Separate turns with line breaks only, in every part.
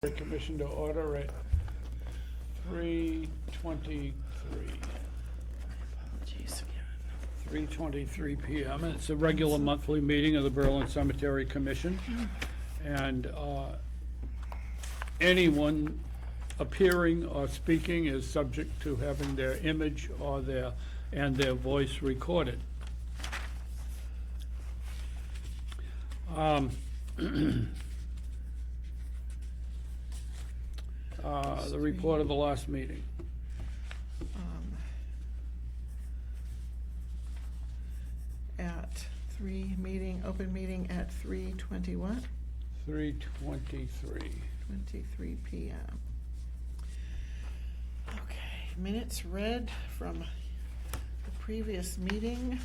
The commission to order at 3:23. 3:23 p.m. It's a regular monthly meeting of the Berlin Cemetery Commission. And anyone appearing or speaking is subject to having their image or their voice recorded. The report of the last meeting.
At open meeting at 3:20 what?
3:23.
23 p.m. Okay, minutes read from the previous meeting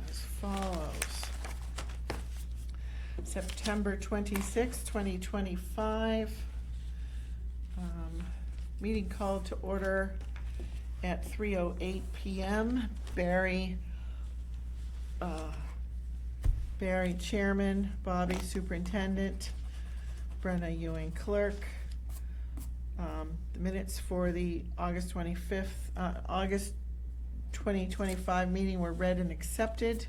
as follows. September 26, 2025. Meeting called to order at 3:08 p.m. Barry chairman, Bobby superintendent, Brenna Ewing clerk. The minutes for the August 2025 meeting were read and accepted.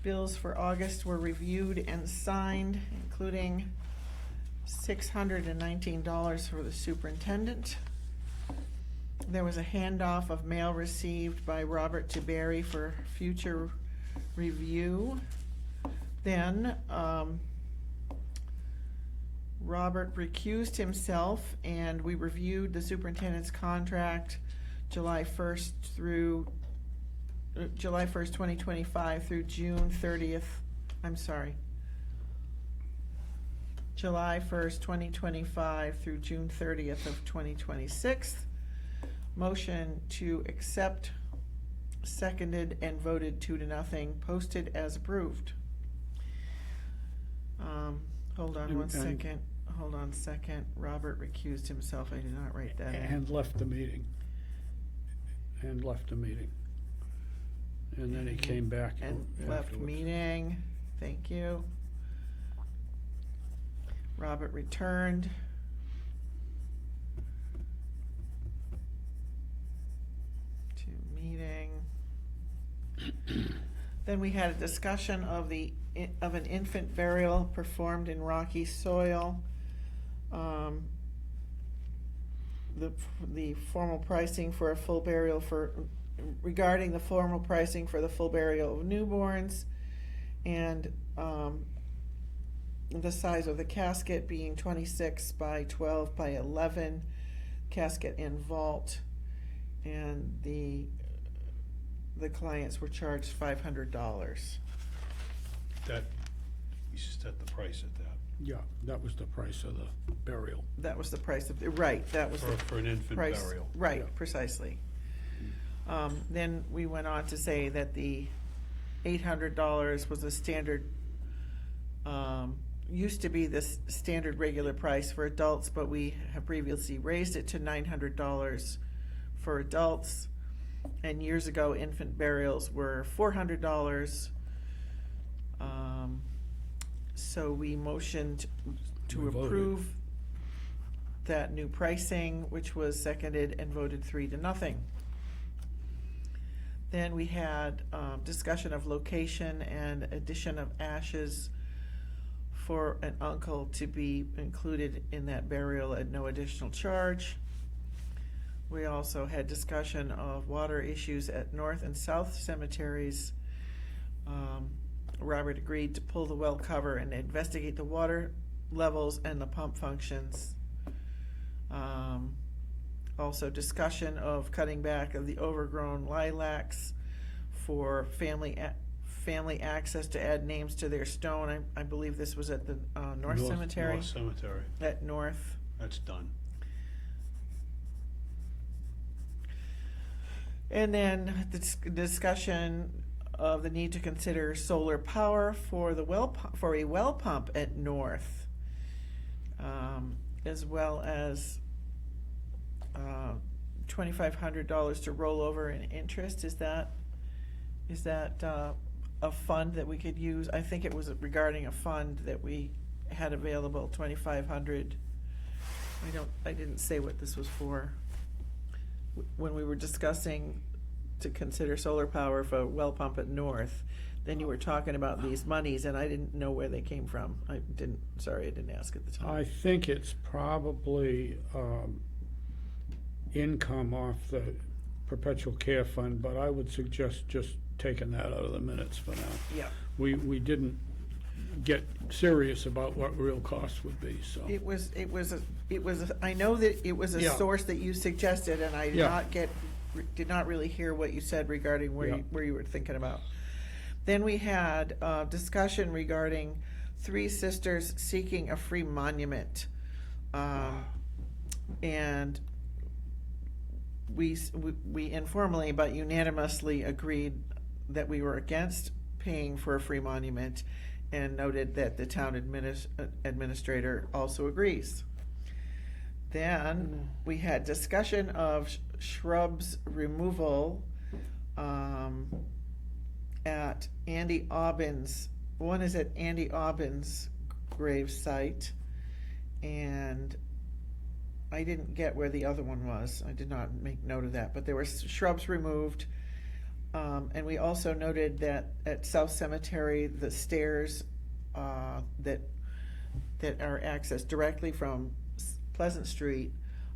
Bills for August were reviewed and signed, including $619 for the superintendent. There was a handoff of mail received by Robert to Barry for future review. Then Robert recused himself, and we reviewed the superintendent's contract July 1st, 2025 through June 30th. July 1st, 2025 through June 30th of 2026. Motion to accept, seconded and voted 2-0, posted as approved. Hold on one second. Robert recused himself. I did not write that in.
And left the meeting. And then he came back
And left
afterwards.
meeting. Thank you. Robert returned. To meeting. Then we had a discussion of an infant burial performed in rocky soil. The formal pricing for a full burial regarding the formal pricing for the full burial of newborns, and the size of the casket being 26 by 12 by 11 casket and vault, and the clients were charged $500.
That, you set the price at that.
Yeah, that was the price of the burial.
That was the price of, right, that was the
For an infant
price,
burial.
right,
Yeah.
precisely. Then we went on to say that the $800 was a standard, used to be the standard regular price for adults, but we have previously raised it to $900 for adults. And years ago, infant burials were $400. So we motioned to
We voted.
approve that new pricing, which was seconded and voted 3-0. Then we had discussion of location and addition of ashes for an uncle to be included in that burial at no additional charge. We also had discussion of water issues at North and South cemeteries. Robert agreed to pull the well cover and investigate the water levels and the pump functions. Also discussion of cutting back of the overgrown lilacs for family access to add names to their stone. I believe this was at the North Cemetery.
North Cemetery,
At North.
that's done.
And then the discussion of the need to consider solar power for a well pump at North, as well as $2,500 to roll over in interest. Is that a fund that we could use? I think it was regarding a fund that we had available, 2,500. I didn't say what this was for. When we were discussing to consider solar power for well pump at North, then you were talking about these monies, and I didn't know where they came from. I didn't ask at the time.
I think it's probably income off the perpetual care fund, but I would suggest just taking that out of the minutes for now.
Yeah.
We didn't get serious about what real costs would be, so.
I know that it was a
Yeah.
source that you suggested, and I
Yeah.
did not really hear what you said regarding
Yeah.
where you were thinking about. Then we had a discussion regarding Three Sisters seeking a free monument. And we informally but unanimously agreed that we were against paying for a free monument, and noted that the town administrator also agrees. Then we had discussion of shrubs removal at Andy Aubin's. One is at Andy Aubin's grave site, and I didn't get where the other one was. I did not make note of that, but there were shrubs removed. And we also noted that at South Cemetery, the stairs that are accessed directly from Pleasant Street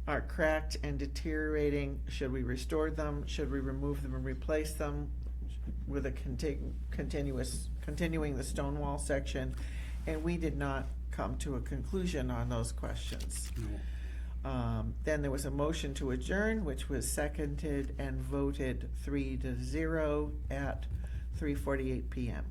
are cracked and deteriorating. Should we restore them? Should we remove them and replace them with a continuing the stone wall section? And we did not come to a conclusion on those questions.
No.
Then there was a motion to adjourn, which was seconded and voted 3-0 at 3:48 p.m.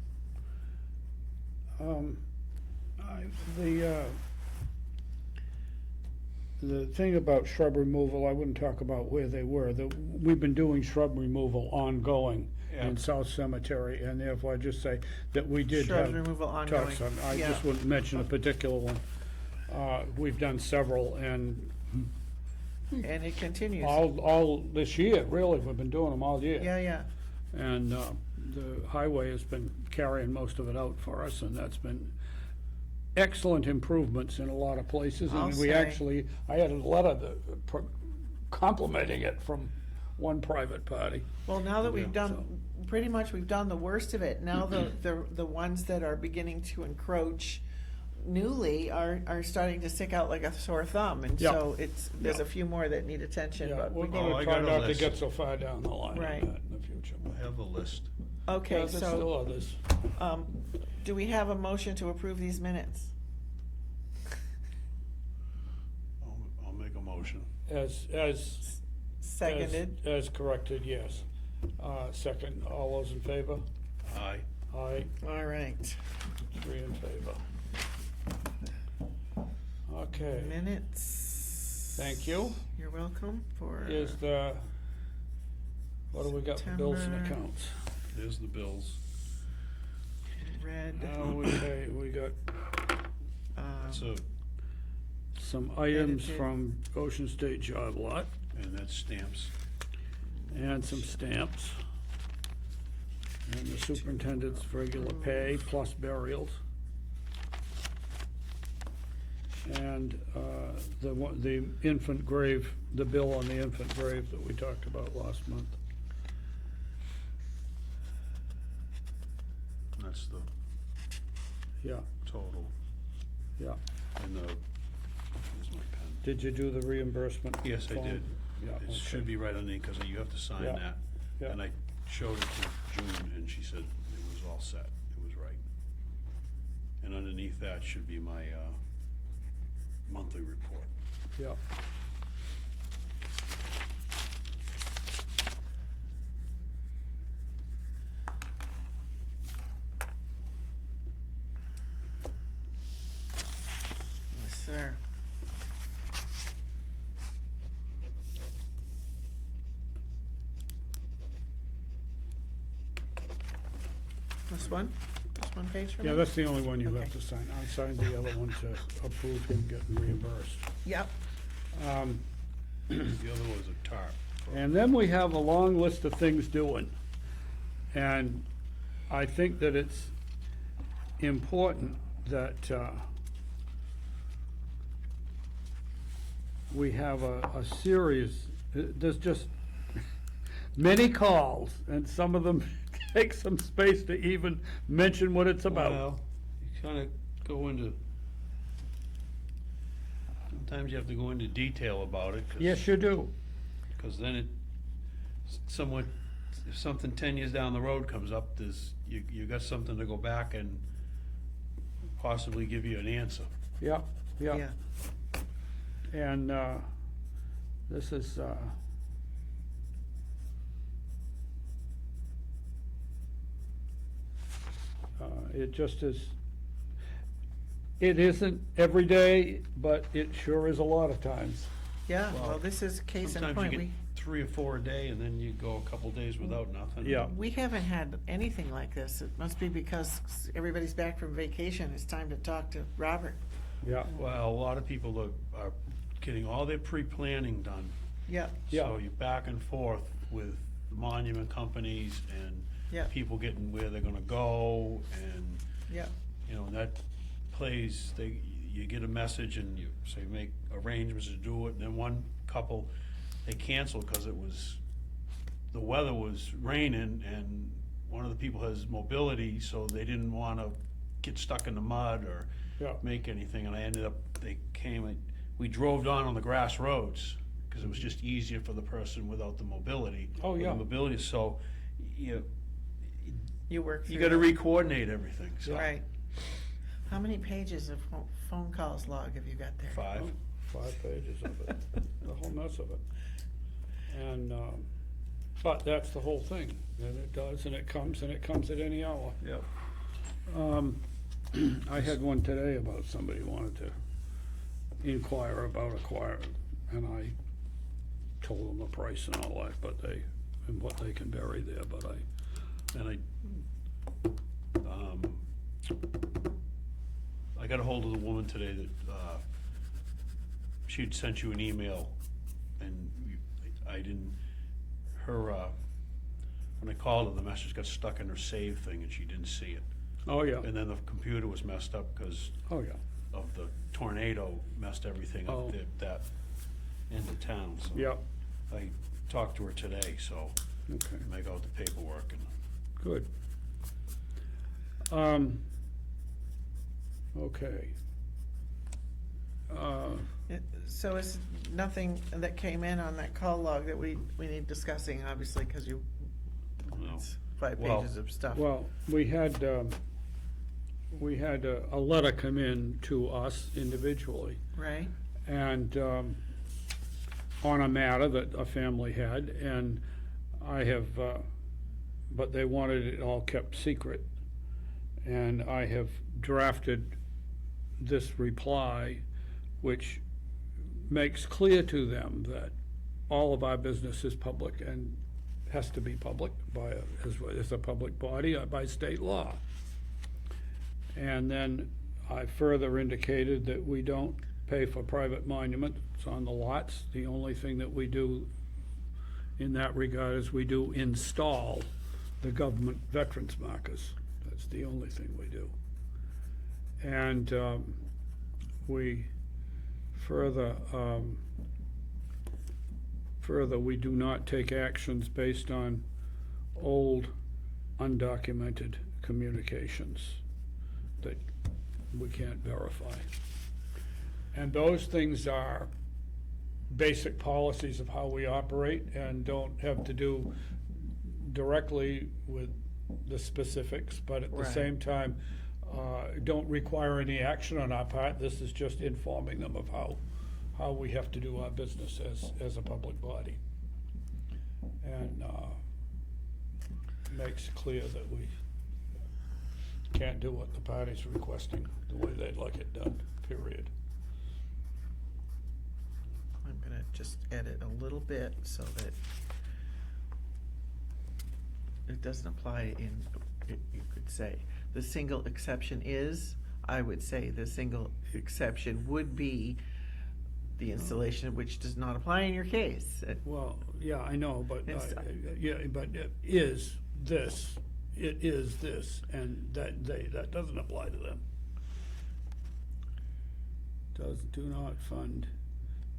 The thing about shrub removal, I wouldn't talk about where they were. We've been doing shrub removal ongoing in South Cemetery, and therefore I just say that we did
Shrubs
have
removal ongoing.
talks on. I
Yeah.
just wouldn't mention a particular one. We've done several, and
And it continues.
all this year, really, we've been doing them all year.
Yeah.
And the highway has been carrying most of it out for us, and that's been excellent improvements in a lot of places.
I'll
And we
say.
actually, I had a letter complimenting it from one private party.
Well, now that we've
Yeah,
done, pretty much we've done the worst of it. Now the ones that are beginning to encroach newly are starting to stick out like a sore thumb. And
Yeah.
so there's
Yeah.
a few more that need attention,
Yeah,
but
we're
we
gonna
I
try
got a
not to
list.
get so far down the line on
Right.
that in the future.
I have a list.
okay,
Yeah, there's still others.
do we have a motion to approve these minutes?
I'll make a motion.
As
Seconded?
As corrected, yes. Second, all those in favor?
Aye.
Aye,
All right.
3 in favor. Okay,
Minutes.
thank you.
You're welcome for.
Is what do we got for bills and
September.
accounts?
There's the bills.
Red.
We got
That's
some items
Edited.
from Ocean State Job Lot
and that's stamps.
and some stamps. And the superintendent's regular pay plus burials. And the infant grave, the bill on the infant grave that we talked about last month.
That's the
Yeah,
total.
yeah.
And here's my pen.
Did you do the reimbursement?
Yes, I
form?
did.
Yeah,
It
okay.
should be right underneath, because you have to sign
Yeah,
that.
yeah.
And I showed it to June, and she said it was all set, it was right. And underneath that should be my monthly report.
Yeah.
Yes, sir. This one? This one page for me?
Yeah, that's the only one you
Okay.
have to sign. I signed the other one to approve him getting reimbursed.
Yep.
The other one was a tarp.
And then we have a long list of things doing. And I think that it's important that we have a series, there's just many calls, and some of them take some space to even mention what it's about.
Well, you kind of go into, sometimes you have to go into detail about it.
Yes, you do.
Because then it, somewhat, if something 10 years down the road comes up, you got something to go back and possibly give you an answer.
Yeah, yeah.
Yeah,
And this is, it just is, it isn't every day, but it sure is a lot of times.
yeah,
Well,
well, this is case in
Sometimes
point.
you get 3 or 4 a day, and then you go a couple days without nothing.
Yeah.
We haven't had anything like this. It must be because everybody's back from vacation. It's time to talk to Robert.
Yeah,
Well, a lot of people are getting all their pre-planning done.
Yeah,
Yeah.
So you're back and forth with monument companies and
yeah,
people getting where they're gonna go, and,
yeah,
you know, that plays, you get a message and you say, make arrangements to do it, and then one couple, they canceled because the weather was raining, and one of the people has mobility, so they didn't wanna get stuck in the mud or
yeah.
make anything, and I ended up, we drove down on the grass roads, because it was just easier for the person without the mobility.
Oh,
With
yeah.
the mobility, so,
you work through
you gotta
that.
re-coordinate everything, so.
Right. How many pages of phone calls log have you got there?
5.
5 pages of it, the whole mess of it. And, but that's the whole thing, and it does, and it comes at any hour.
Yep.
I had one today about somebody wanted to inquire about acquiring, and I told them the price and all that, but and what they can bury there, but
And I got a hold of the woman today that, she'd sent you an email, and I didn't, when I called her, the message got stuck in her save thing, and she didn't see it.
oh, yeah,
And then the computer was messed up because
oh, yeah,
of the tornado messed everything
Oh.
up that end of town, so.
yeah,
I talked to her today, so
okay,
make out the paperwork and.
good. Okay.
So it's nothing that came in on that call log that we need discussing, obviously, because
No.
it's 5
Well-
pages of stuff.
Well, we had a letter come in to us individually,
Right?
and on a matter that a family had, and I have, but they wanted it all kept secret. And I have drafted this reply, which makes clear to them that all of our business is public and has to be public as a public body by state law. And then I further indicated that we don't pay for private monuments on the lots. The only thing that we do in that regard is we do install the government veterans markers. That's the only thing we do. And we further, we do not take actions based on old, undocumented communications that we can't verify. And those things are basic policies of how we operate and don't have to do directly with the specifics, but at the
Right.
same time, don't require any action on our part. This is just informing them of how we have to do our business as a public body. And makes clear that we can't do what the party's requesting the way they'd like it done, period.
I'm gonna just edit a little bit so that it doesn't apply you could say, the single exception is, I would say the single exception would be the installation, which does not apply in your case.
Well, yeah, I know, but,
It's-
yeah, but it is this, and that doesn't apply to them. Do not fund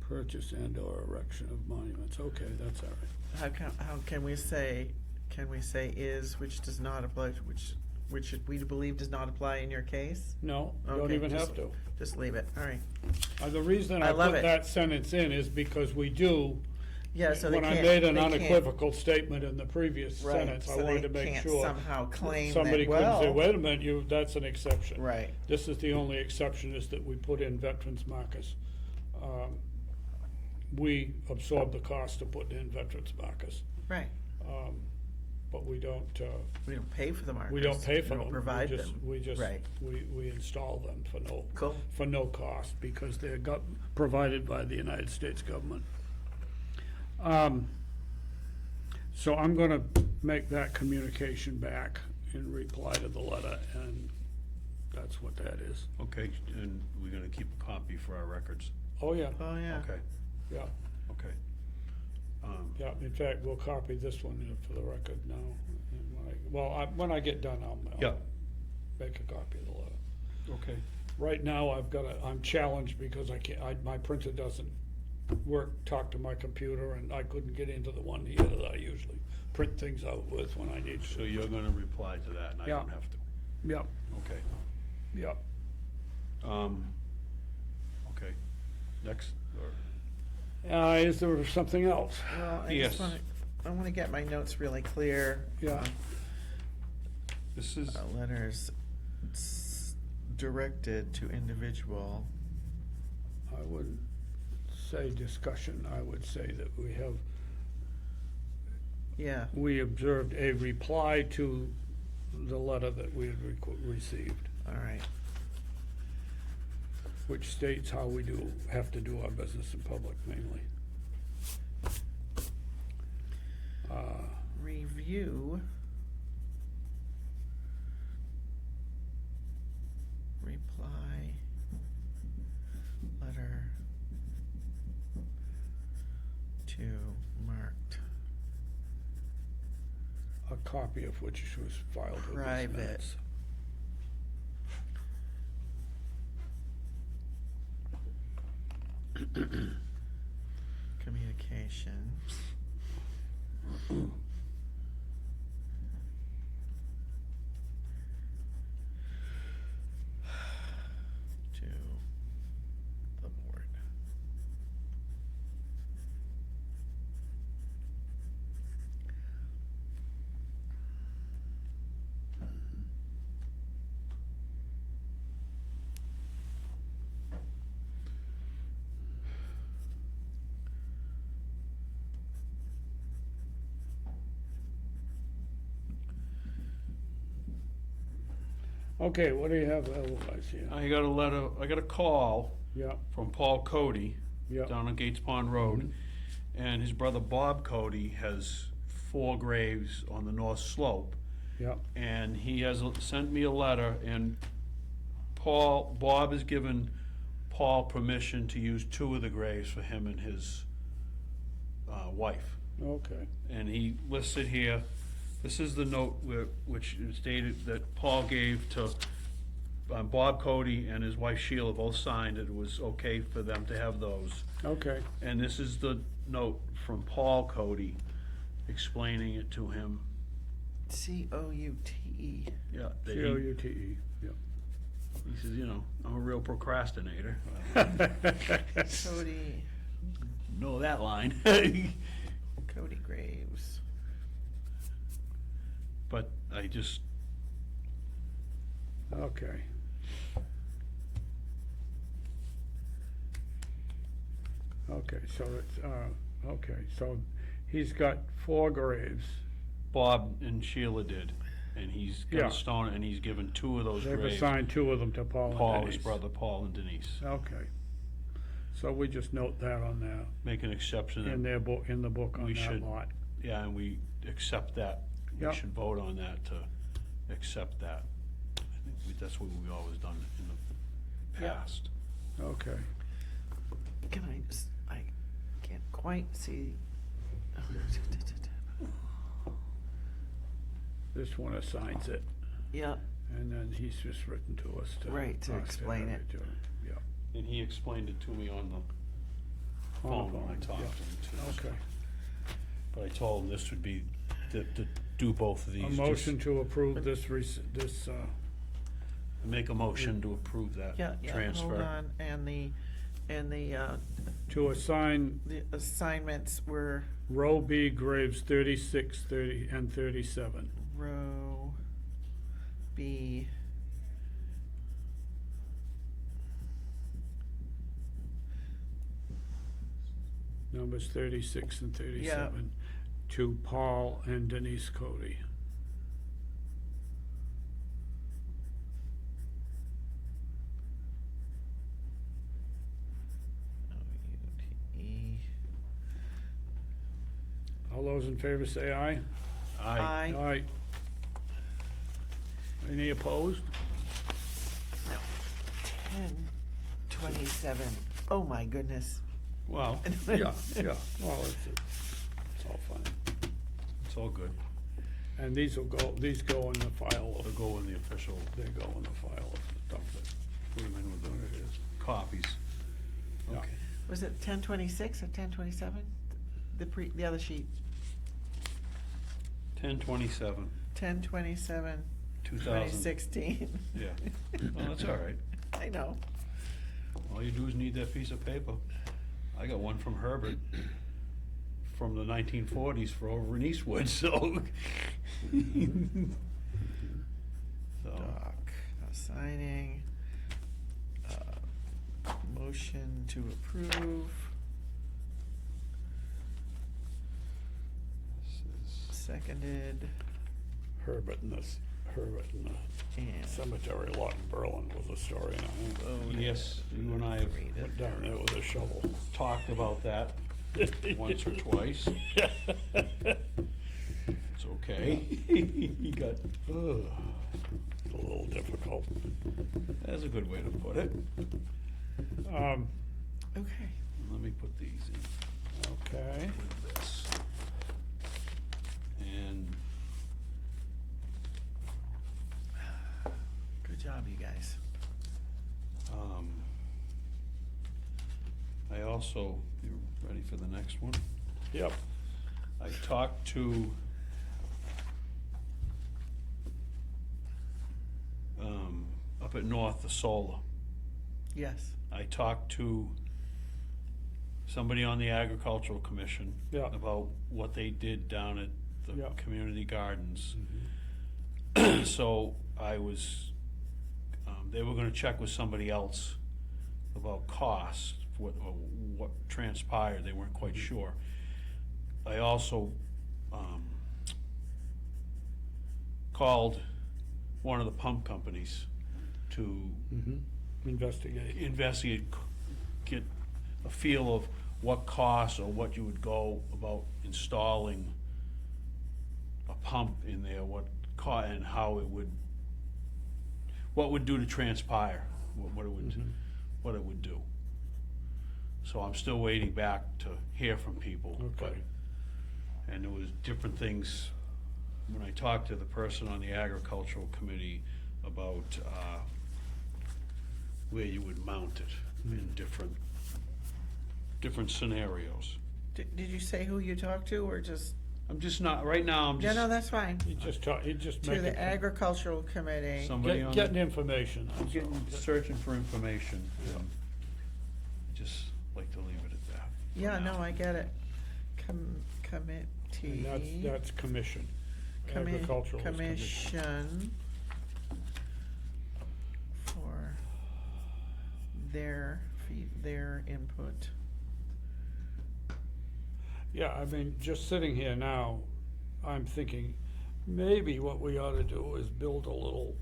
Purchase and or erection of monuments, okay, that's all right.
How can we say is, which does not apply, which we believe does not apply in your case?
No, you don't
Okay,
even
just-
have to.
Just leave it, all right.
The reason
I
I
love
put
it.
that sentence in is because we do,
Yeah, so they
when
can't.
I made an
they can't-
unequivocal statement in the previous
Right,
sentence, I
so
wanted
they
to make
can't
sure
somehow claim
somebody
that,
couldn't say,
well.
wait a minute, that's an exception.
Right,
This is the only exception, is that we put in veterans markers. We absorb the cost of putting in veterans markers,
right.
but we don't,
We don't pay for the markers.
we don't pay for
We
them.
don't provide
We just-
them.
We just,
Right.
we install them
Cool.
for no cost, because they're provided by the United States government. So I'm gonna make that communication back in reply to the letter, and that's what that is.
Okay, and we're gonna keep a copy for our records.
Oh, yeah,
Oh, yeah.
Okay,
yeah,
okay.
yeah, in fact, we'll copy this one for the record now. And when I get done, I'll
Yeah.
make a copy of the letter.
Okay.
Right now, I'm challenged because my printer doesn't talk to my computer, and I couldn't get into the one here that I usually print things out with when I need
So
to.
you're gonna reply to that, and I
Yeah.
don't have to?
Yep,
Okay.
yep.
Okay. Next, or,
Is there something else?
Well,
Yes.
I wanna get my notes really clear.
Yeah.
this is,
Letters directed to individual.
I wouldn't say discussion, I would say that
Yeah,
we observed a reply to the letter that we had received,
all right.
which states how we have to do our business in public mainly.
Review. Reply. Letter. To marked.
A copy of which was filed with these
Private.
minutes.
Communication. To the board.
Okay, what do you have otherwise here?
I got a call
Yeah,
from Paul Cody
yeah,
down on Gates Pond Road. And his brother Bob Cody has 4 graves on the north slope.
yeah,
And he has sent me a letter, and Bob has given Paul permission to use 2 of the graves for him and his wife.
okay,
And he lists it here. This is the note which stated that Paul gave to Bob Cody and his wife Sheila, both signed it was okay for them to have those.
okay,
And this is the note from Cody explaining it to him.
COUTE.
Yeah, that
COUTE, yeah.
he says, I'm a real procrastinator.
Cody,
Know that line.
Cody Graves.
But I just,
Okay. Okay, so so he's got 4 graves.
Bob and Sheila did, and he's got
Yeah.
a stone, and he's given 2 of those
They've
graves.
assigned 2 of them to Paul and
Paul, his
Denise.
brother Paul and Denise.
Okay. So we just note that on there,
Make an exception
in
that,
their book, in the book on
We
that
should-
lot.
yeah, and we accept that. We
Yep.
should vote on that to accept that. I think that's what we've always done in the
Yeah.
past.
Okay.
I can't quite see.
This one assigns it,
Yeah,
and then he's just written to us to.
Right, to
us
explain
have
it.
to- Yeah.
And he explained it to me on phone when I talked to him too.
Okay.
But I told him this would be, to do both of these.
A
just
motion to approve this,
Make a motion to approve that
Yeah,
transfer.
hold on, and the
to assign
assignments were
row B graves 36, 30, and 37.
row B.
Numbers 36 and 37. To Paul and Denise Cody.
E.
All those in favor say aye.
Aye.
Aye. Any opposed?
1027. Oh, my goodness.
Well,
Yeah, yeah, well, it's all fine.
it's all good.
And these go in the file
They'll
of,
go in the official,
they go in the file of the stuff that,
put them in with
There it is.
the copies.
Yeah.
Okay.
Was it 1026 or 1027? The other sheet.
10/27,
1027,
2000.
2016.
Yeah. Well, that's all right.
I know.
All you do is need that piece of paper. I got one from Herbert from the 1940s for over in Eastwood, so. So,
Doc, signing, motion to approve,
this is-
seconded,
Herbert and the
and.
cemetery lot in Berlin was a story. And I
voted.
Yes, you and I have
Read it.
went down there with a shovel.
talked about that once or twice. It's okay. You got,
Ugh, a little difficult.
that's a good way to put it.
Okay.
Let me put these in.
Okay.
This. And
Good job, you guys.
I also, you ready for the next one?
Yep.
I talked to up at North, the solar.
Yes.
I talked to somebody on the Agricultural Commission
Yeah.
about what they did down at the
Yeah.
community gardens. So I was, they were gonna check with somebody else about cost, what transpired, they weren't quite sure. I also, called one of the pump companies to
Investigate.
investigate, get a feel of what costs or what you would go about installing a pump in there, and how it would, what would do to transpire, what it would do. So I'm still waiting back to hear from people. but-
Okay.
And there was different things, when I talked to the person on the agricultural committee about, where you would mount it in different scenarios.
Did you say who you talked to, or just?
I'm just not, right now, I'm
Yeah,
just.
no, that's fine.
He just
To
making.
the agricultural committee.
Somebody on
Getting
the,
information.
I'm getting, searching for information. Just like to leave it at that. for
Yeah,
now.
no, I get it.
And
Committee.
that's commission.
Commi-
Agricultural is commission.
Commission for their input.
Yeah, I mean, just sitting here now, I'm thinking, maybe what we ought to do is build a little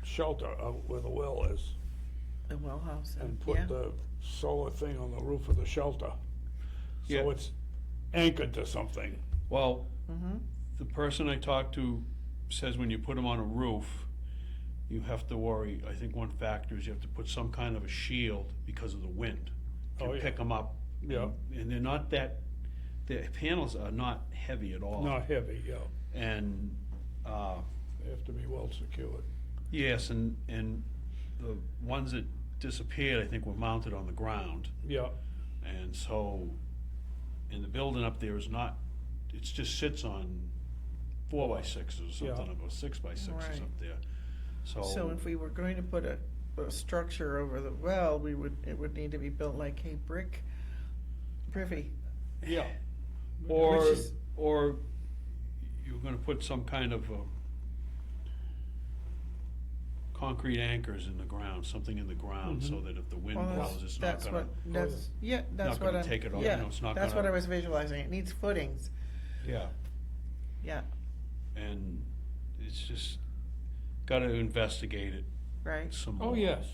shelter out where the well is
The well house.
and
yeah.
put the solar thing on the roof of the shelter.
Yeah.
So it's anchored to something.
Well,
Mm-hmm.
the person I talked to says when you put them on a roof, you have to worry, I think one factor is you have to put some kind of a shield because of the wind.
Oh,
To
yeah.
pick them up.
Yeah.
And they're not that, the panels are not heavy at all.
Not heavy, yeah.
And,
They have to be well secured.
yes, and the ones that disappeared, I think were mounted on the ground.
Yeah,
And so, and the building up there is not, it just sits on 4x6s or something,
Yeah.
or 6x6s
Right.
up there.
So if we were going to put a structure over the well, it would need to be built like a brick privy.
Yeah.
Or,
Which is-
or you're gonna put some kind of, concrete anchors in the ground, something in the ground, so that if the wind
Well,
blows, it's not
that's
gonna.
what, that's, yeah, that's
not
what
gonna
I'm,
take it off,
yeah,
you know, it's not
that's what
gonna-
I was visualizing. It needs footings,
Yeah,
yeah,
and it's just, gotta investigate it
right?
some more.
Oh, yes.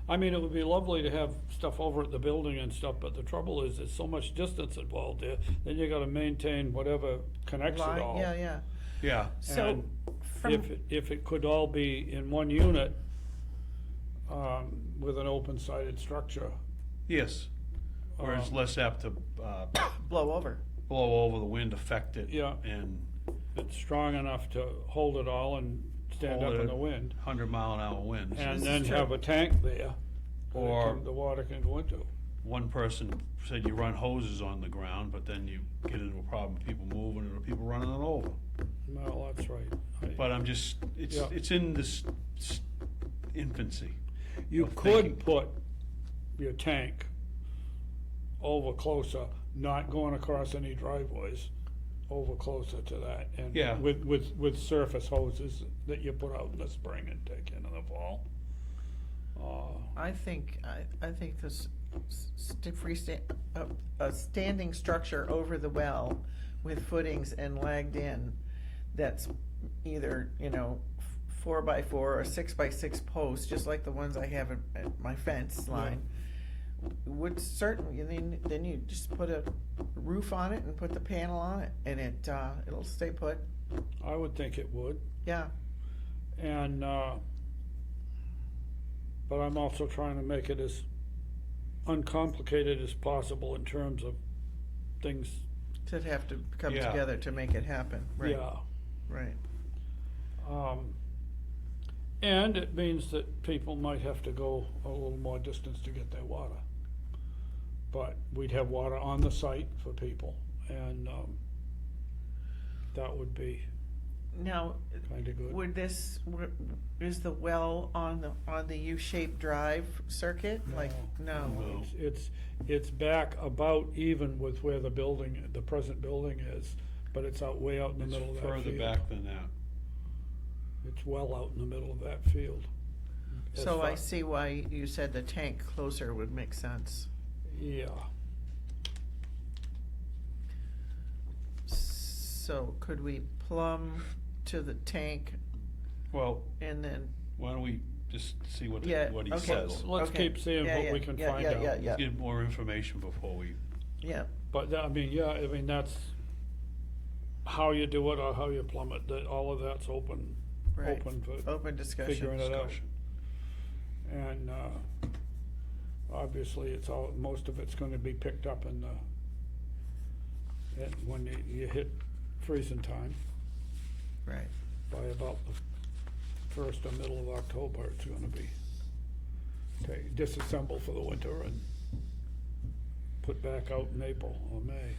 I mean, it would be lovely to have stuff over at the building and stuff, but the trouble is, there's so much distance involved there, then you gotta maintain whatever connects it
Line,
all.
yeah, yeah.
Yeah,
So,
And
from,
if it could all be in one unit, with an open-sided structure.
yes, where it's less apt to,
blow over,
blow over, the wind affect it.
Yeah.
And
It's strong enough to hold it all and stand up
Hold
in
it.
the wind.
100-mile-an-hour winds.
And
This
then
is
have
true.
a tank there. that
Or-
the water can go into.
One person said you run hoses on the ground, but then you get into a problem, with people moving or people running it over.
Well, that's right.
But I'm just,
Yeah.
it's in this infancy.
You
of
could
thinking.
put your tank over closer, not going across any driveways, over closer to that. And
Yeah.
with surface hoses that you put out in the spring and take in the fall.
I think this a standing structure over the well with footings and lagged in, that's either, 4x4 or 6x6 posts, just like the ones I have at my fence line, would certainly, then you just put a roof on it and put the panel on it, and it'll stay put,
I would think it would.
yeah.
And, but I'm also trying to make it as uncomplicated as possible in terms of things,
To have to come
Yeah.
together to make it happen, right,
yeah.
right.
And it means that people might have to go a little more distance to get their water. But we'd have water on the site for people, and, that would be
Now,
kinda good.
is the well on the U-shaped drive circuit? Like, no.
No.
It's back about even with where the present building is, but it's way out in the middle of
It's
that field.
further back than that.
It's well out in the middle of that field. As
So I
far-
see why you said the tank closer would make sense.
Yeah,
So could we plumb to the tank
Well,
and then,
why don't we just see what
Yeah,
he
okay.
says?
let's
Okay.
keep seeing
Yeah,
what
yeah,
we can
yeah,
find
yeah,
out.
yeah, yeah.
Let's get more information before we,
yeah,
But, I mean, that's how you do it or how you plumb it, all of that's open
right.
for
Open
figuring
discussion.
it out.
discussion.
And, obviously, most of it's gonna be picked up when you hit freezing time,
Right.
by about the first or middle of October, it's gonna be disassembled for the winter and put back out in April or May.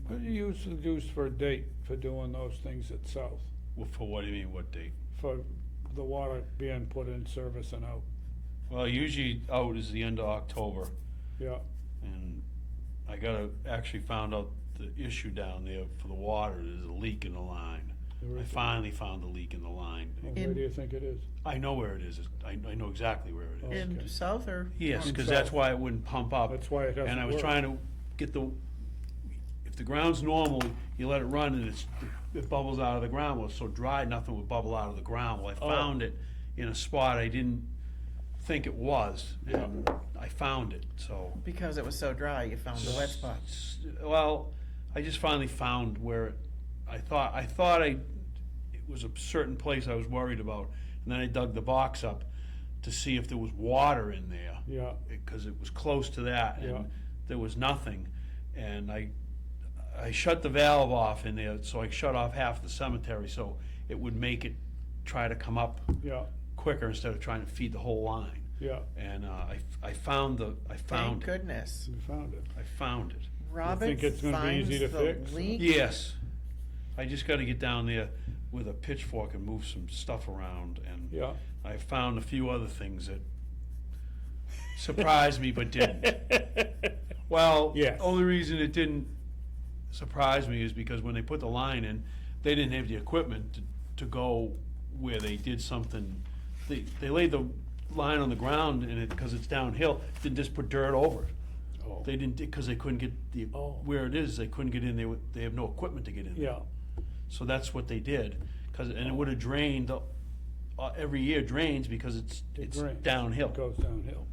What do you use for a date for doing those things at South?
Well, for what do you mean, what date?
For the water being put in service and out?
Well, usually out is the end of October,
Yeah,
and I actually found out the issue down there for the water, there's a leak in the line.
there
I
is.
finally found the leak in the line.
Where
In-
do you think it is?
I know where it is, I know exactly where it is.
In
Okay.
south or?
Yes,
In
because that's
south.
why it wouldn't pump up.
That's why it doesn't
And I was
work.
trying to get if the ground's normal, you let it run and it bubbles out of the ground. Well, it's so dry, nothing would bubble out of the ground. Well, I
Oh.
found it in a spot I didn't think it was,
Yeah.
and I found it, so.
Because it was so dry, you found the wet spot.
Well, I just finally found where it was a certain place I was worried about, and then I dug the box up to see if there was water in there.
Yeah,
Because it was close to that,
Yeah.
and there was nothing. And I shut the valve off in there, so I shut off half the cemetery, so it would make it try to come up
yeah,
quicker instead of trying to feed the whole line.
Yeah,
And I found
Thank
it.
goodness.
we found it.
I found it.
Roberts
it's gonna be
finds
easy to
the
fix?
leak.
Yes. I just gotta get down there with a pitchfork and move some stuff around, and
Yeah.
I found a few other things that surprised me but didn't. Well,
Yes.
only reason it didn't surprise me is because when they put the line in, they didn't have the equipment to go where they did something. They laid the line on the ground and because it's downhill, they just put dirt over it.
Oh,
They didn't, because they couldn't get
Oh.
where it is, they couldn't get in there, they have no equipment to get in there.
yeah,
So that's what they did, and it would have drained, every year drains because it's
It drains.
downhill.
it goes downhill.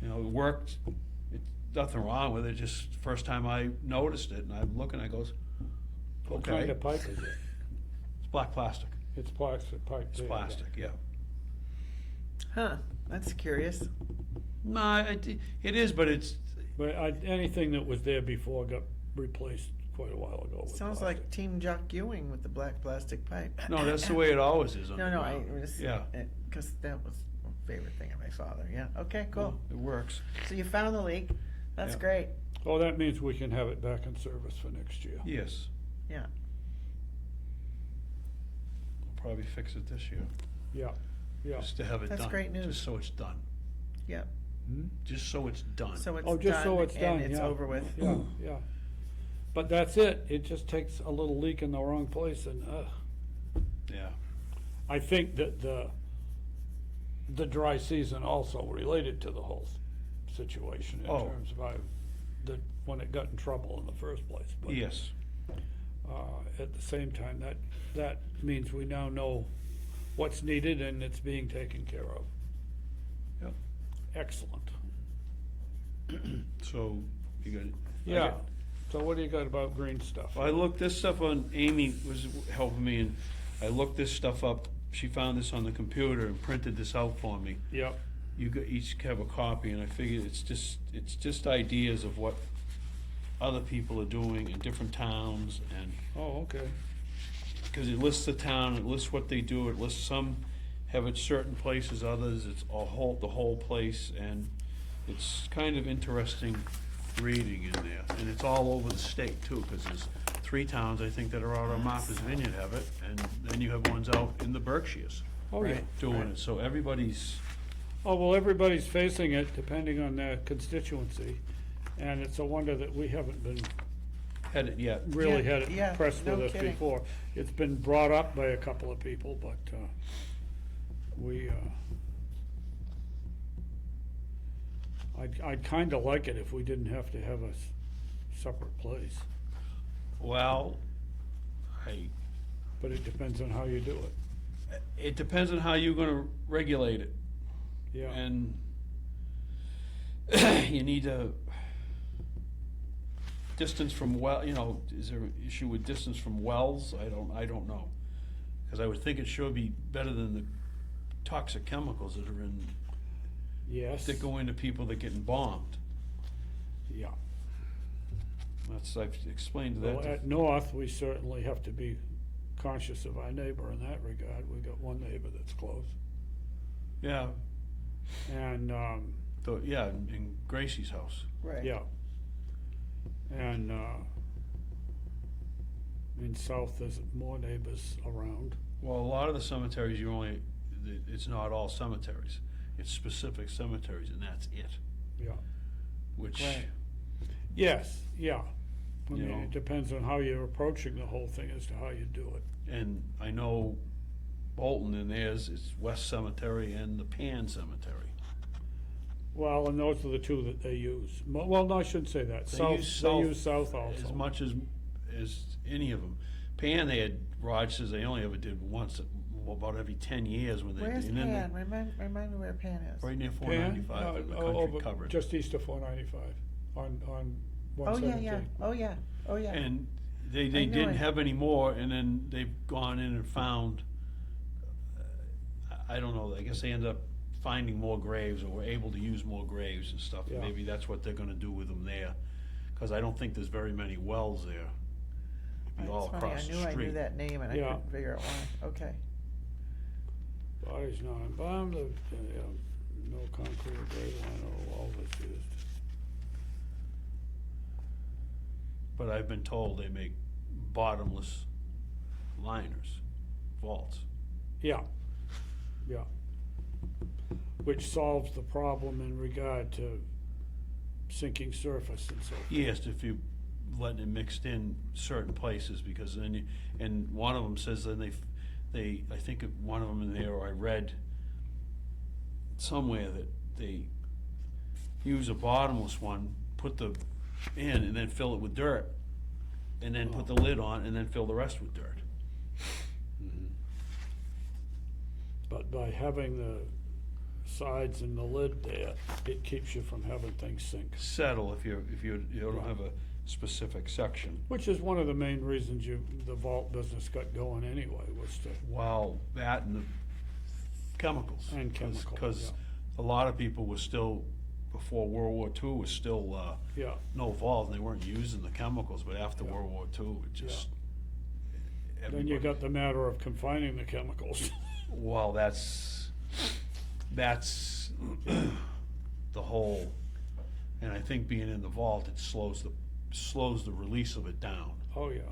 You know, it worked, nothing wrong with it, just first time I noticed it, and I'm looking, I goes,
What kind
okay,
of pipe is it?
it's black plastic,
It's plastic pipe.
it's
there,
plastic, yeah.
Huh, that's curious.
No, it is, but it's,
But anything that was there before got replaced quite a while ago. with
Sounds
plastic.
like Team Jock Ewing with the black plastic pipe.
no, that's the way it always is
No, no, I
underground.
was,
Yeah.
because that was my favorite thing of my father, yeah, okay, cool.
It works.
So you found the leak, that's
Yeah.
great,
Oh, that means we can have it back in service for next year.
Yes,
yeah.
we'll probably fix it this year,
Yeah, yeah.
just to have it done.
That's great news.
Just so it's done,
Yep,
Hmm?
just so it's done.
so it's
Oh, just so
done
it's done,
and it's
yeah.
over with.
Yeah, yeah. But that's it. It just takes a little leak in the wrong place and,
Yeah,
I think that the dry season also related to the whole situation in
Oh.
terms of when it got in trouble in the first place. But,
yes.
at the same time, that means we now know what's needed and it's being taken care of.
Yep.
Excellent.
So, you got.
Yeah. So what do you got about green stuff?
I looked this stuff on, Amy was helping me, and I looked this stuff up. She found this on the computer and printed this out for me.
Yep.
Each have a copy, and I figured it's just ideas of what other people are doing in different towns, and,
Oh, okay.
because it lists the town, it lists what they do, it lists some have it certain places, others it's the whole place, and it's kind of interesting reading in there, and it's all over the state too, because there's 3 towns, I think, that are out on Martha's Vineyard have it, and then you have ones out in the Berkshires
Oh, yeah.
Right.
doing it, so everybody's,
Oh, well, everybody's facing it depending on their constituency. And it's a wonder that we haven't been,
had it yet.
really
Yeah,
had
yeah,
it pressed
no
with us
kidding.
before. It's been brought up by a couple of people, but, I'd kinda like it if we didn't have to have a separate place,
Well,
but it depends on how you do it.
it depends on how you're gonna regulate it,
Yeah,
and you need a distance from is there an issue with distance from wells? I don't know. Cause I would think it should be better than the toxic chemicals that are
yes,
that go into people that getting bombed.
yeah.
I've explained
Well,
that.
at North, we certainly have to be conscious of our neighbor in that regard. We got one neighbor that's close.
Yeah,
And,
in Gracie's house.
Right.
yeah. And, in South, there's more neighbors around.
Well, a lot of the cemeteries, it's not all cemeteries. It's specific cemeteries, and that's it,
Yeah.
which,
Right.
Yes, yeah. I
You
mean,
know.
it depends on how you're approaching the whole thing as to how you do it.
and I know Bolton and theirs is West Cemetery and the Pan Cemetery.
Well, and those are the two that they use. Well, no, I shouldn't say that. South, they use South also.
As much as any of them. Pan, they had, Raj says they only ever did once, about every 10 years when they
Where's
did. And then
Pan? Remind me where Pan is.
right near
Pan,
495 in the country
over
covered.
just east of 495 on
Oh,
117.
yeah, oh, yeah.
And they
I knew
didn't
it.
have any more, and then they've gone in and found, I don't know, I guess they ended up finding more graves, or were able to use more graves and stuff.
Yeah.
Maybe that's what they're gonna do with them there, because I don't think there's very many wells there. It'd be all
It's funny,
across the
I knew
street.
that name and I
Yeah.
couldn't figure out why, okay.
Bodies not embalmed, no concrete or grade liner or wall that's used.
But I've been told they make bottomless liners, vaults.
Yeah, yeah. Which solves the problem in regard to sinking surface and so forth.
Yes, if you let it mixed in certain places, because then you, and one of them says then I think one of them in there, I read somewhere that they use a bottomless one, put the in, and then fill it with dirt, and then put the lid on, and then fill the rest with dirt.
But by having the sides and the lid there, it keeps you from having things sink.
Settle if you don't have a specific section.
Which is one of the main reasons the vault business got going anyway, was to,
Well, that and the chemicals.
And chemicals,
Because a lot of people were still, before World War II, was still,
yeah,
no vault, and they weren't using the chemicals, but after
Yeah.
World War II, it just.
then you got the matter of confining the chemicals.
Well, that's the whole, and I think being in the vault, it slows the release of it down.
Oh, yeah.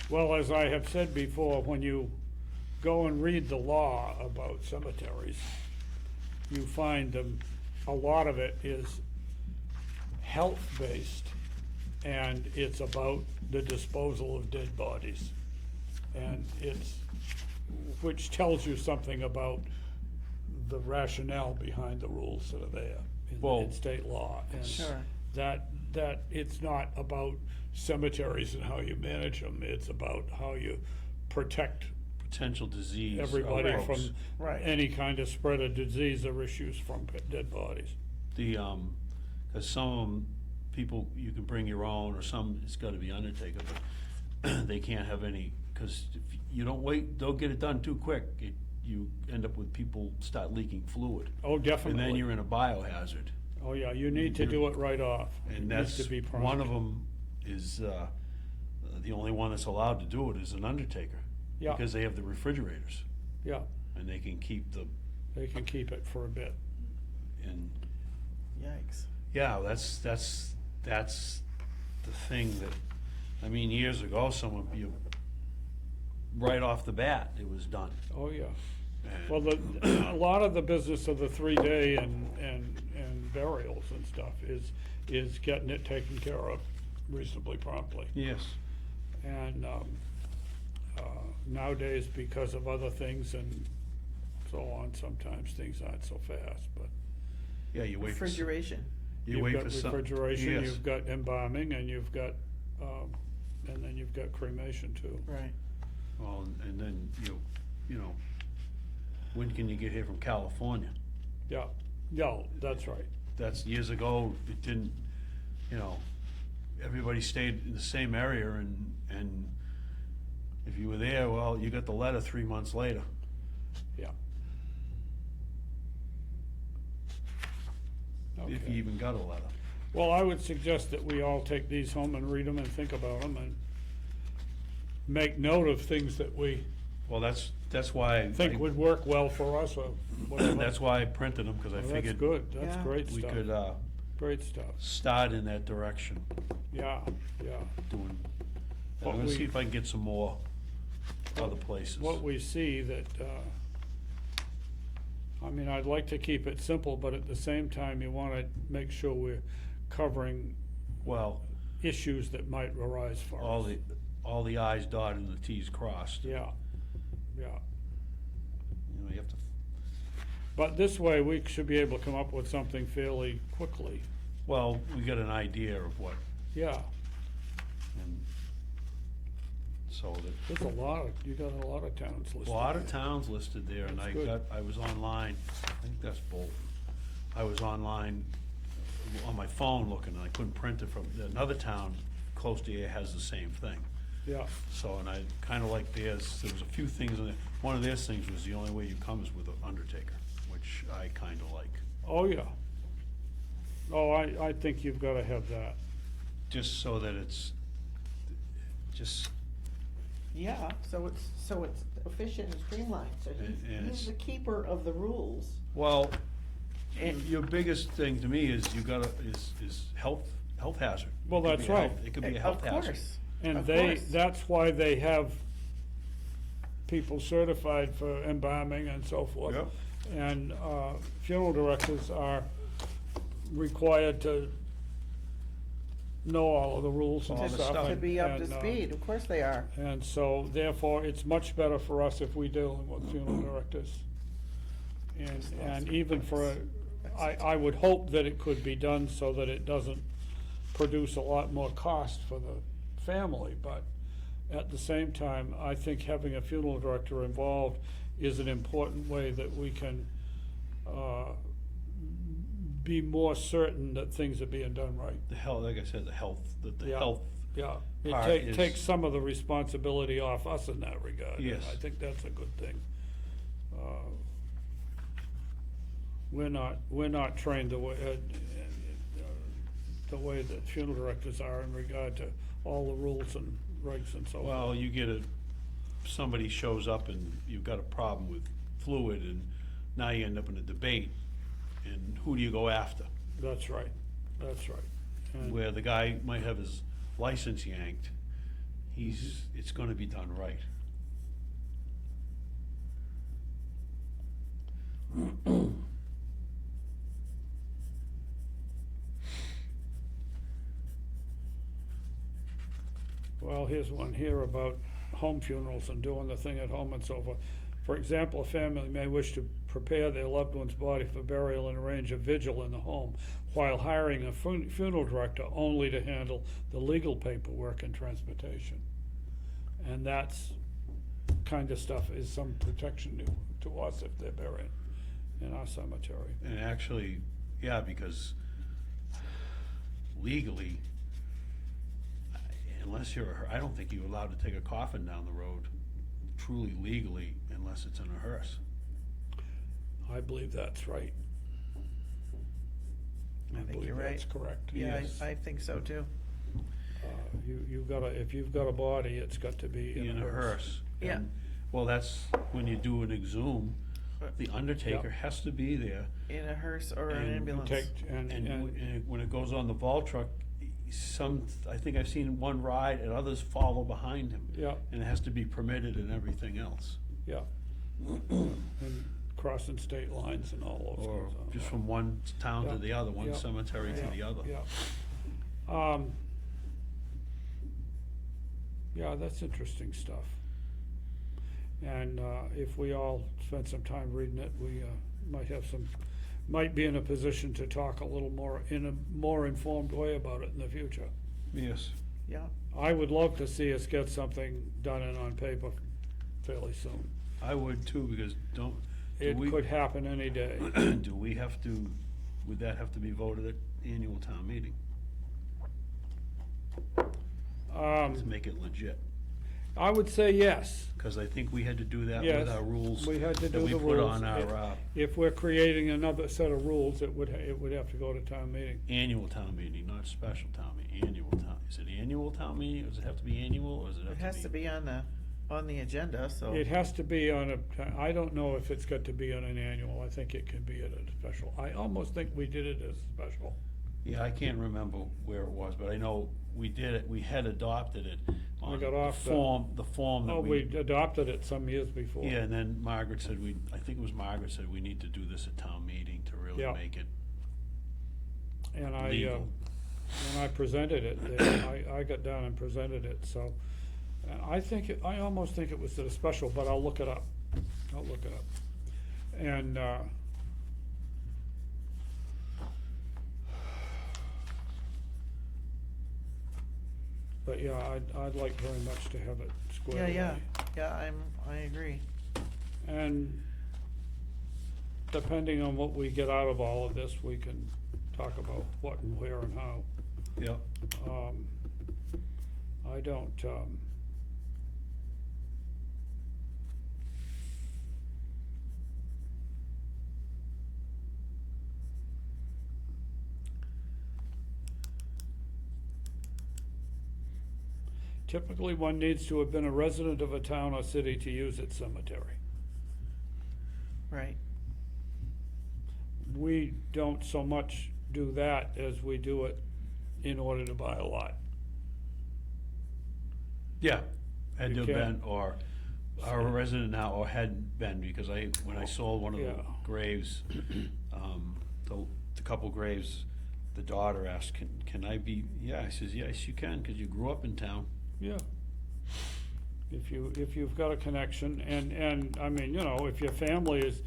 Well, as I have said before, when you go and read the law about cemeteries, you find a lot of it is health-based, and it's about the disposal of dead bodies. And which tells you something about the rationale behind the rules that are there
Well,
in state law. And
Sure.
that it's not about cemeteries and how you manage them, it's about how you protect
Potential disease.
everybody
outbreaks.
from
Right.
any kind of spread of disease or issues from dead bodies.
The, cause some of them, people, you can bring your own, or some, it's gotta be undertaker, but they can't have any, cause if you don't wait, they'll get it done too quick. You end up with people start leaking fluid,
Oh,
and
definitely.
then you're in a biohazard.
Oh, yeah, you need to do it right off. It
And
needs
that's,
to be
one of
prompt.
them is, the only one that's allowed to do it is an undertaker.
Yeah.
Because they have the refrigerators,
Yeah,
and they can keep
they can keep it for a bit.
and,
Yikes.
yeah, that's the thing that, I mean, years ago, right off the bat, it was done.
Oh, yeah.
And-
Well, a lot of the business of the 3-day and burials and stuff is getting it taken care of reasonably promptly.
Yes.
And nowadays, because of other things and so on, sometimes things aren't so fast, but
Yeah, you wait for.
Refrigeration.
You wait
you've
for
got
some.
refrigeration,
Yes.
you've got embalming, and you've got, and then you've got cremation too.
Right.
Well, and then you know, when can you get here from California?
Yeah, yeah, that's right.
That's years ago, it didn't, everybody stayed in the same area, and if you were there, well, you got the letter 3 months later.
Yeah.
If
Okay.
you even got a letter.
Well, I would suggest that we all take these home and read them and think about them and make note of things that we
Well, that's why.
think would work well for us or whatever.
That's why I printed them, because I
Well,
figured.
that's good, that's
Yeah.
great
We
stuff,
could,
great stuff,
start in that direction,
yeah, yeah.
doing, and
What
I'm gonna see
we-
if I can get some more other places.
What we see that, I mean, I'd like to keep it simple, but at the same time, you wanna make sure we're covering
Well,
issues that might arise for us.
all the i's dotted and the t's crossed.
Yeah, yeah.
You have to,
But this way, we should be able to come up with something fairly quickly,
well, we got an idea of what,
yeah.
and so that.
There's you got a lot of towns listed.
A lot of towns listed there, and
That's good.
I was online, I think that's Bolton. I was online on my phone looking, and I couldn't print it from, another town close to here has the same thing.
Yeah,
So, and I kinda like theirs, there was a few things in there, one of their things was the only way you come is with an undertaker, which I kinda like.
oh, yeah. Oh, I think you've gotta have that.
Just so that it's, just,
Yeah, so it's efficient and streamlined, so
And
he's
it's-
the keeper of the rules.
Well,
And-
your biggest thing to me is you gotta, is health hazard.
Well,
It could
that's
be a health-
right.
It could be a
Of
health hazard.
course.
And
Of
they,
course.
that's why they have people certified for embalming and so forth.
Yep.
And funeral directors are required to know all of the rules and
All the
stuff.
stuff.
To
and-
be up to
and,
speed, of course they are.
And so therefore, it's much better for us if we deal with funeral directors. And even for, I would hope that it could be done so that it doesn't produce a lot more cost for the family, but at the same time, I think having a funeral director involved is an important way that we can be more certain that things are being done right.
The health, like I said, the
Yeah.
health,
Yeah, it
Part is-
takes some of the responsibility off us in that regard. and
Yes.
I think that's a good thing. We're not trained the way that funeral directors are in regard to all the rules and regs and so on.
well, you get somebody shows up and you've got a problem with fluid, and now you end up in a debate, and who do you go after?
That's right, that's right. And-
Where the guy might have his license yanked, it's gonna be done right.
Well, here's one here about home funerals and doing the thing at home and so forth. For example, a family may wish to prepare their loved one's body for burial and arrange a vigil in the home while hiring a funeral director only to handle the legal paperwork and transportation. And that's kind of stuff is some protection to us if they're buried in our cemetery.
And actually, yeah, because legally, unless I don't think you're allowed to take a coffin down the road, truly legally, unless it's in a hearse.
I believe that's right.
I think
believe
you're right.
that's correct.
Yeah,
Yes.
I think so too.
You've gotta, if you've got a body, it's got to be
In a hearse.
Yeah.
And, well, that's when you do an exhume, the undertaker has to be there.
In a hearse or an
And
ambulance.
And when it goes on the vault truck, I think I've seen one ride and others follow behind him.
Yeah,
And it has to be permitted and everything else.
yeah. And crossing state lines and all those
Or
things.
just from one town
Yeah,
to the other, one
yeah,
cemetery to the other.
Yeah. Yeah, that's interesting stuff. And if we all spend some time reading it, we might be in a position to talk a little more, in a more informed way about it in the future.
Yes.
Yeah,
I would love to see us get something done and on paper fairly soon.
I would too, because
It could happen any day.
do we have to, would that have to be voted at annual town meeting to make it legit?
I would say yes.
Because I think we had to do that
Yes,
with our rules
we had to
that
do
we
the
put
rules.
on our
If we're creating another set of rules, it would have to go to town meeting.
annual town meeting, not special town meeting, annual town. Is it annual town meeting, or does it have to be annual, or does it have to
it
be?
has to be on the agenda, so.
It has to be on I don't know if it's got to be on an annual, I think it can be at a special. I almost think we did it as special.
Yeah, I can't remember where it was, but I know we did it, we had adopted it on
got
the
off the-
form that
Oh, we adopted it some years before.
Yeah, and then Margaret said I think it was Margaret said we need to do this at town meeting to really
Yeah.
make it
And
legal.
when I presented it, I got down and presented it, so. I almost think it was a special, but I'll look it up. And, but yeah, I'd like very much to have it squared away.
Yeah, I agree.
And depending on what we get out of all of this, we can talk about what and where and how.
Yep.
I don't, Typically, one needs to have been a resident of a town or city to use its cemetery.
Right.
We don't so much do that as we do it in order to buy a lot.
Yeah, had
You
to have
can't-
been, or are a resident now, or had been, because when I sold one of the
Yeah.
graves, the couple graves, the daughter asked, can I be, yeah, I says, yes, you can, because you grew up in town.
Yeah. If you've got a connection, and, I mean, you know, if your family is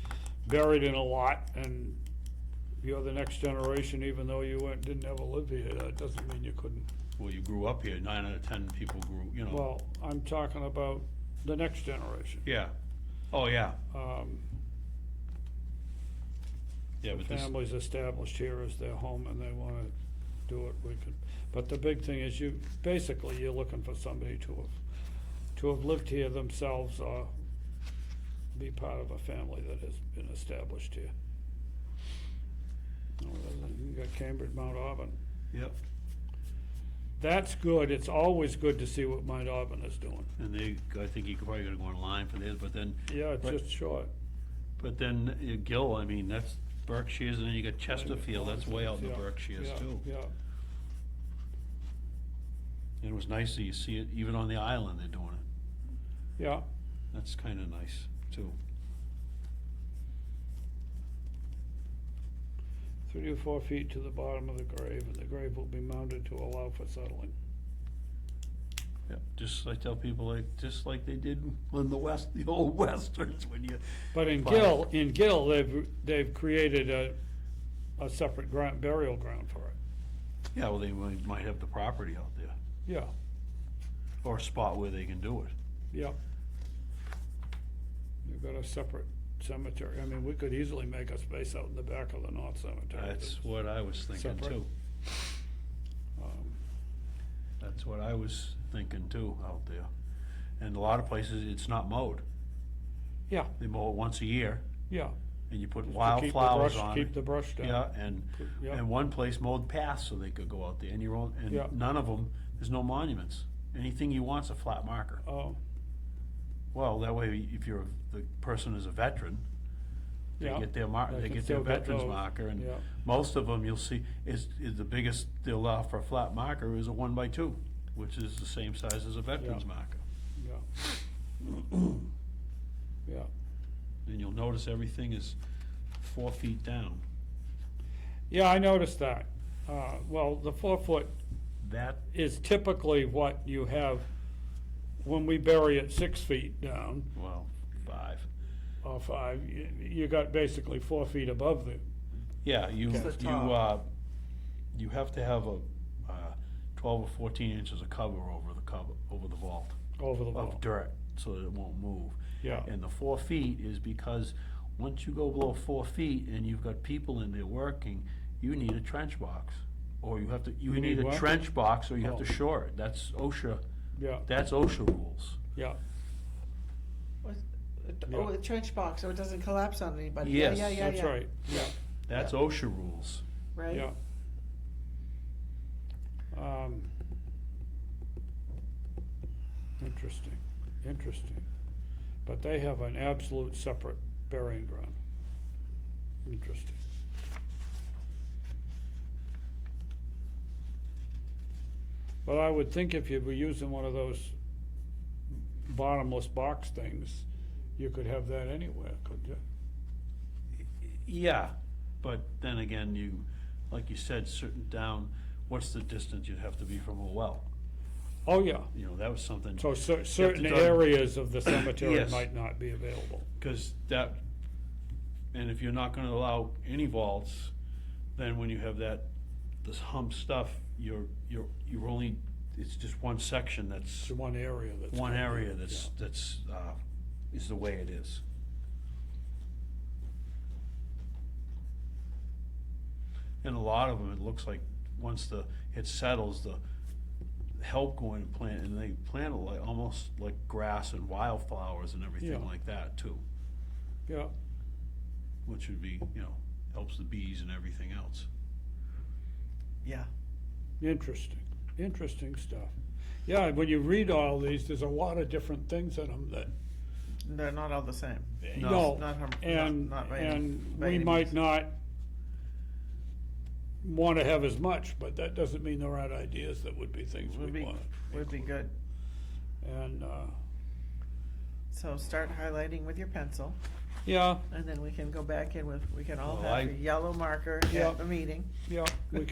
buried in a lot, and you're the next generation, even though you didn't ever live here, that doesn't mean you couldn't.
Well, you grew up here, 9 out of 10 people grew, you know.
Well, I'm talking about the next generation.
Yeah, oh, yeah, yeah,
The
but this,
family's established here as their home and they wanna do it, we could, but the big thing is basically, you're looking for somebody to have lived here themselves or be part of a family that has been established here. No, you got Cambridge, Mount Auburn.
yep,
That's good, it's always good to see what Mount Auburn is doing.
and I think you could probably gotta go online for this, but then,
Yeah, it's
Right.
just short.
Gill, I mean, that's Berkshire's, and then you got Chesterfield, that's way out in the
Yeah,
Berkshires
yeah,
too.
Yeah,
And it was nice that you see it, even on the island, they're doing it.
yeah.
That's kinda nice, too.
3 to 4 feet to the bottom of the grave, and the grave will be mounted to allow for settling.
Yeah, just I tell people, just like they did in the old westerns, when you.
But in
But-
Gill, they've created a separate burial ground for it.
Yeah, well, they might have the property out there,
Yeah,
or a spot where they can do it.
yeah. You've got a separate cemetery. I mean, we could easily make a space out in the back of the North Cemetery.
That's what I was thinking
Separate.
too.
Um,
That's what I was thinking too, out there. And a lot of places, it's not mowed.
Yeah,
They mow it once a year,
yeah.
and you put
Just to
wildflowers on
Keep
it.
the brush down.
Yeah, and,
Yeah.
and one place mowed paths so they could go out there, and
Yeah.
and none of them, there's no monuments. Anything you want's a flat marker.
Oh,
Well, that way, if the person is a veteran, they
Yeah,
get their
they
they
can
get
still
their
get
veterans
those,
marker, and
yeah.
most of them you'll see is the biggest they'll allow for a flat marker is a 1x2, which is the same size as a veterans
Yeah.
marker.
yeah. Yeah.
And you'll notice everything is 4 feet down.
Yeah, I noticed that. Well, the 4 foot
That,
is typically what you have when we bury it 6 feet down,
well, 5.
or 5, you got basically 4 feet above the,
Yeah,
It's the top.
you have to have a 12 or 14 inches of cover over the vault
over the
of
wall.
dirt, so that it won't move.
Yeah,
And the 4 feet is because once you go below 4 feet and you've got people in there working, you need a trench box. Or you
need
need a
what?
trench box, or you have to
Oh.
shore it. That's OSHA rules.
yeah,
Oh, a trench box, so it doesn't collapse on anybody.
Yes,
Yeah, yeah, yeah,
that's
yeah.
right, yeah,
That's OSHA rules.
Right?
yeah. Interesting, interesting. But they have an absolute separate burying ground. Interesting. But I would think if you were using one of those bottomless box things, you could have that anywhere, couldn't you?
Yeah, but then again, like you said, what's the distance you'd have to be from a well?
Oh, yeah.
You know, that was something.
So certain
dug-
areas of the cemetery
Yes.
might not be available.
Because and if you're not gonna allow any vaults, then when you have this hump stuff, you're only, it's just one section
It's the one area that's.
one
covered,
area
yeah.
is the way it is. And a lot of them, it looks like, once it settles, the help go in and plant, and they plant it like, almost like grass and wildflowers and everything
Yeah.
like that too,
Yeah,
which would be, helps the bees and everything else.
Yeah.
interesting stuff. Yeah, when you read all these, there's a lot of different things in them that,
They're not all the same.
no,
Not harm-
and,
not by
and
by
we
any
might
means.
not want to have as much, but that doesn't mean there aren't ideas that would be things
Would
we
be,
want.
would be good.
And,
So start highlighting with your pencil,
yeah,
and then we can go back in with, we can all
Well,
have a yellow marker
Yeah.
at the meeting.
yeah, we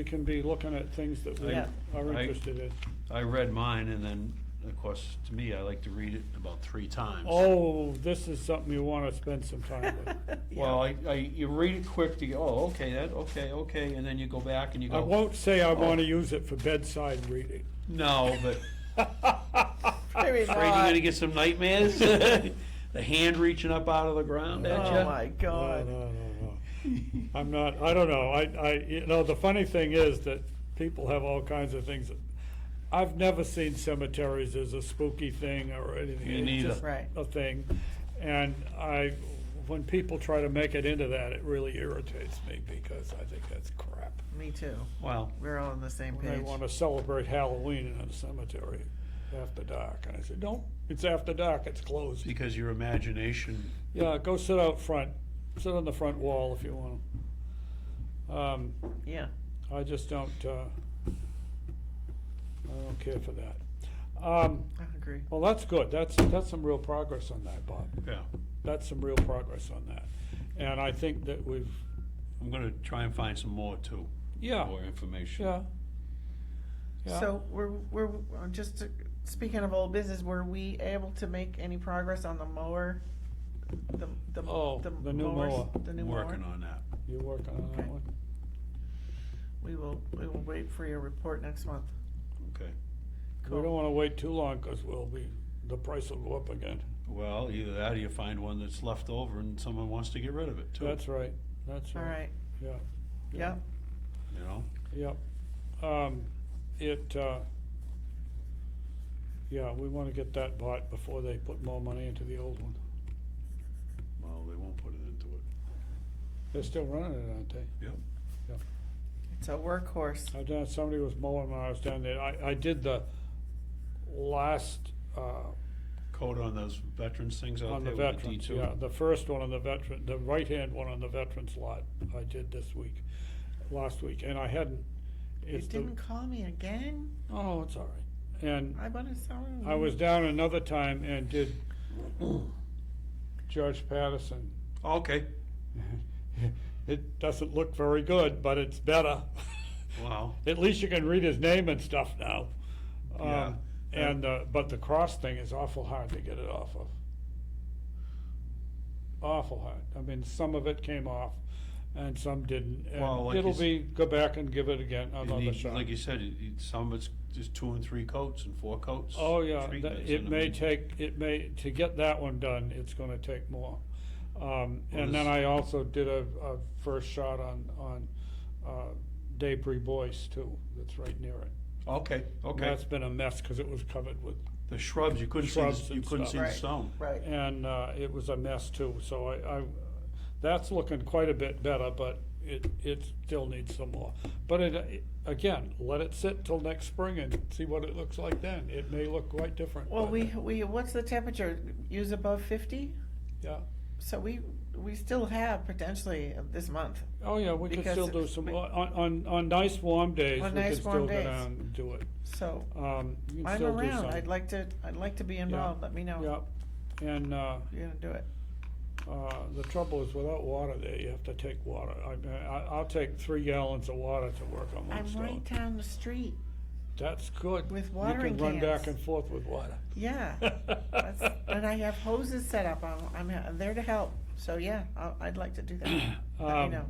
can be looking at things that we
Yeah.
are
I-
interested in.
I read mine, and then, of course, to me, I like to read it about 3 times.
Oh, this is something you want to spend some time with.
Well, you read it quick to go, oh, okay, and then you go back and you
I
go,
won't say I
Oh.
want to use it for bedside reading.
no, but
Maybe
afraid you're
not.
gonna get some nightmares? The hand reaching up out of the ground at
Oh,
you?
my
No,
God.
no. I'm not, I don't know, you know, the funny thing is that people have all kinds of things. I've never seen cemeteries as a spooky thing or anything.
Me
It's
neither.
just
Right.
a thing. And when people try to make it into that, it really irritates me because I think that's crap.
Me too.
Well,
We're all on the same
When they
page.
want to celebrate Halloween in a cemetery after dark, and I said, no, it's after dark, it's closed.
because your imagination,
Yeah, go sit out front, sit on the front wall if you want to.
Yeah.
I just don't, I don't care for that.
I agree.
Well, that's good, that's some real progress on that, Bob.
yeah,
That's some real progress on that. And I think that we've,
I'm gonna try and find some more too.
Yeah.
More information.
yeah. Yeah.
So we're just speaking of old business, were we able to make any progress on the mower?
Oh, the new
mowers?
mower.
The new
I'm
mower?
working on that.
You working on that
Okay.
one?
We will wait for your report next month.
Okay.
We
Cool.
don't wanna wait too long, cause the price will go up again.
Well, either that or you find one that's left over and someone wants to get rid of it too.
That's right, that's
All
right.
right.
Yeah,
Yep.
You know?
yep. Yeah, we wanna get that bought before they put more money into the old one.
Well, they won't put it into it.
They're still running it, aren't they?
Yep.
It's a workhorse.
Somebody was mowing when I was down there. I did the last,
Coat on those veterans things out
on the
there with the
veterans,
D2.
yeah, the first one on the the right-hand one on the veterans lot, I did last week, and I hadn't,
You
it's the,
didn't call me again?
oh, it's all right. And
I want to sell it.
I was down another time and did George Patterson.
Okay.
It doesn't look very good, but it's better.
Wow.
At least you can read his name and stuff now.
Yeah.
And, but the cross thing is awful hard to get it off of. Awful hard. I mean, some of it came off and some didn't.
Well,
And
like
it'll
you
go back and give it again,
You
another
need-
shot.
Like you said, some of it's just 2 and 3 coats and 4 coats.
Oh, yeah,
treatments,
it
and I
may
mean,
take, to get that one done, it's gonna take more. And then
this-
I also did a first shot on Debris Boyce too, that's right near it.
Okay, okay.
That's been a mess, cause it was covered with,
The shrubs, you couldn't see,
Shrubs
you
and
couldn't
stuff.
see the
Right.
stone.
Right.
and, it was a mess too, so that's looking quite a bit better, but it still needs some more. But again, let it sit till next spring and see what it looks like then, it may look quite different.
Well,
but-
we what's the temperature? Use above 50?
Yeah,
So we still have potentially this month.
oh yeah, we could
Because
still do some, on nice warm days, we
On
could
nice
still
warm
go
days.
down and do it.
So
You can
I'm
still do
around.
some.
I'd like to be involved. Let me know.
Yeah, and,
You're gonna do it.
the trouble is without water there, you have to take water. I'll take 3 gallons of water to work on one
I'm
stone.
right down the street.
That's good.
With
You
watering
can run back
cans.
and forth with water.
Yeah. And I have hoses set up. I'm there to help. So yeah, I'd like to do that. Let me know.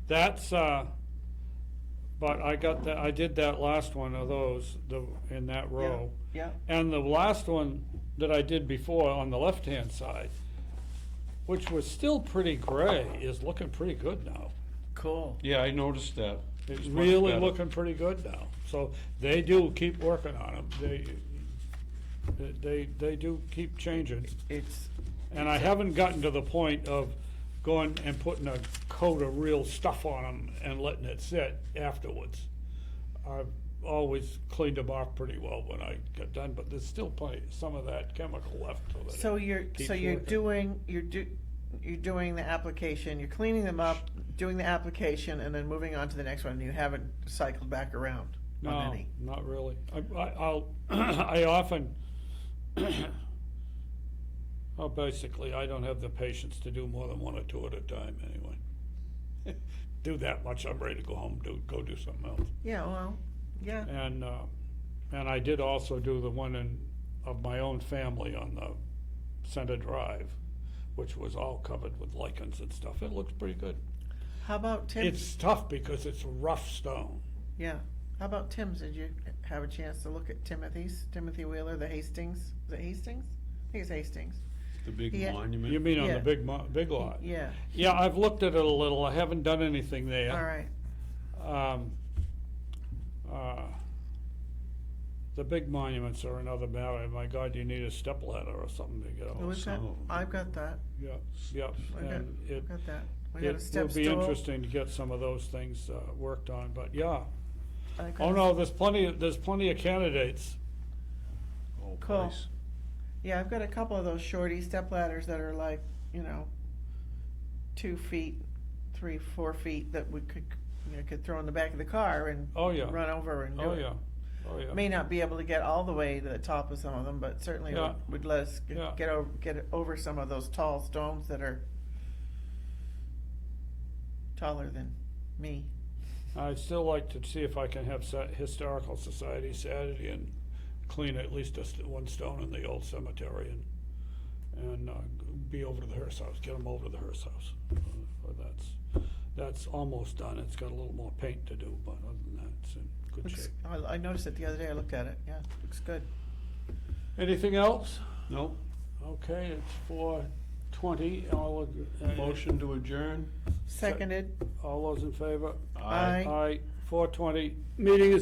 That's, but I did that last one of those, in that row.
Yeah.
And the last one that I did before on the left-hand side, which was still pretty gray, is looking pretty good now.
Cool.
Yeah, I noticed that.
It's
much
really
better.
looking pretty good now. So they do keep working on them. They do keep changing.
It's
And I haven't gotten to the point of going and putting a coat of real stuff on them and letting it sit afterwards. always cleaned them off pretty well when I got done, but there's still some of that chemical left.
So you're,
keeps
so you're
working.
you're doing the application, you're cleaning them up, doing the application, and then moving on to the next one, and you haven't cycled back around on
No,
any?
not really. I'll, I often, well, basically, I don't have the patience to do more than one or two at a time anyway. Do that much, I'm ready to go home, go do something else.
Yeah, well, yeah,
And I did also do the one of my own family on the Center Drive, which was all covered with lichens and stuff. It looks pretty good.
how about Tim's?
It's tough because it's rough stone.
Yeah, how about Tim's? Did you have a chance to look at Timothy Wheeler, the Hastings? Is it Hastings? I think it's Hastings.
The big
Yeah.
monument.
You mean on
Yeah.
the big lot?
Yeah,
Yeah, I've looked at it a little. I haven't done anything there.
all right.
The big monuments are another matter. My God, you need a step ladder or something to get
Well,
over.
we've got,
some of 'em.
I've got that.
Yeah, yeah,
I've got,
and
I've got that. We got a
it
step
will be
stool.
interesting to get some of those things worked on, but yeah.
I've got
Oh,
a-
no, there's plenty of candidates.
Whole
Cool.
place.
Yeah, I've got a couple of those shorty step ladders that are like, 2 feet, 3, 4 feet that we could throw in the back of the car and
Oh, yeah.
run over and do
Oh,
it.
yeah, oh, yeah.
May not be able to get all the way to the top of some of them, but certainly
Yeah.
would let us
Yeah.
get over some of those tall stones that are taller than me.
I'd still like to see if I can have Historical Society Saturday and clean at least one stone in the old cemetery and be over to the Hearst House, get them over to the Hearst House. That's almost done. It's got a little more paint to do, but other than that, it's in good
Looks,
shape.
I noticed it the other day, I looked at it, yeah, looks good.
Anything else?
Nope.
Okay, it's 4:20.
Motion to adjourn.
Seconded,
All those in favor?
Aye.
Aye, 4:20. Meeting is